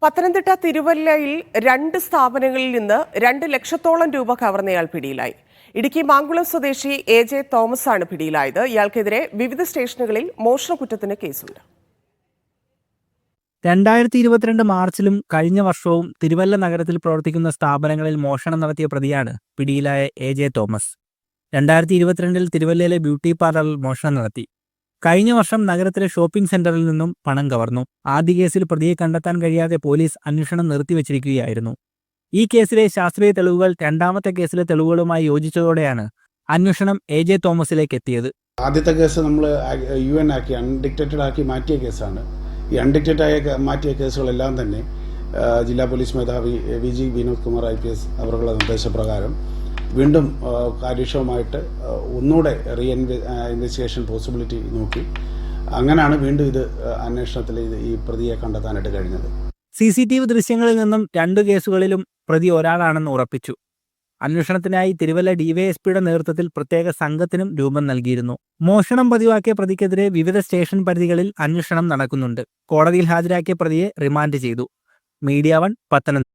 പത്തനംതിട്ട തിരുവല്ലയിൽ 2 സ്ഥാപനങ്ങളിൽ നിന്ന് 2 ലക്ഷത്തോളം രൂപ കവർന്നയാൾ പിടിയിലായി. ഇടുക്കി മാങ്കുളം സ്വദേശി എ.ജെ. തോമസ് ആണ് പിടിയിലായത്. ഇയാൾക്കെതിരെ വിവിധ സ്റ്റേഷനുകളിൽ മോഷണക്കുറ്റത്തിന് കേസുണ്ട്. 2022 മാർച്ചിലും കഴിഞ്ഞ വർഷവും തിരുവല്ല നഗരത്തിൽ പ്രവർത്തിക്കുന്ന സ്ഥാപനങ്ങളിൽ മോഷണം നടത്തിയ പ്രതിയാണ് പിടിയിലായ എ.ജെ. തോമസ്. 2022 തിരുവല്ലയിലെ ബ്യൂട്ടി പാർലറിൽ മോഷണം നടത്തി. കഴിഞ്ഞ വർഷം നഗരത്തിലെ ഷോപ്പിംഗ് സെന്ററിൽ നിന്നും പണം കവർന്നു. ആദ്യ കേസിൽ പ്രതിയെ കണ്ടെത്താൻ കഴിയാതെ പോലീസ് അന്വേഷണം നിർത്തിവച്ചിരിക്കുകയായിരുന്നു. ഈ കേസിലെ ശാസ്ത്രീയ തെളിവുകൾ രണ്ടാമത്തെ കേസിലെ തെളിവുകളുമായി യോജിച്ചതോടെയാണ് അന്വേഷണം എ.ജെ. തോമസിലേക്ക് എത്തിയത്. ആദ്യത്തെ കേസ് നമ്മൾ UN ആക്കി അൺഡിക്റ്റേറ്റഡ് ആക്കി മാറ്റിയ കേസാണ്. ഈ അൺഡിക്റ്റേറ്റഡ് മാറ്റിയ കേസുകളെല്ലാം തന്നെ ജില്ലാ പോലീസ് മേധാവി VG വിനോദ് കുമാർ IPS അവരുടെ നിർദ്ദേശപ്രകാരം വീണ്ടും കാര്യക്ഷമമായിട്ട് ഒന്നുകൂടെ ഇൻവെസ്റ്റിഗേഷൻ പോസിബിലിറ്റി നോക്കി അങ്ങനെയാണ് വീണ്ടും ഇത് അന്വേഷണത്തിൽ ഈ പ്രതിയെ കണ്ടെത്താനായിട്ട് കഴിഞ്ഞത്. CCTV ദൃശ്യങ്ങളിൽ നിന്നും 2 കേസുകളിലും പ്രതി ഒരാളാണെന്ന് ഉറപ്പിച്ചു. അന്വേഷണത്തിനായി തിരുവല്ല DYSPയുടെ നേതൃത്വത്തിൽ പ്രത്യേക സംഘത്തിനും രൂപം നൽകിയിരുന്നു. മോഷണം പതിവാക്കിയ പ്രതിക്കെതിരെ വിവിധ സ്റ്റേഷൻ പരിധികളിൽ അന്വേഷണം നടക്കുന്നുണ്ട്. കോടതിയിൽ ഹാജരാക്കിയ പ്രതിയെ റിമാൻഡ് ചെയ്തു. മീഡിയ 1 പത്തനംതിട്ട.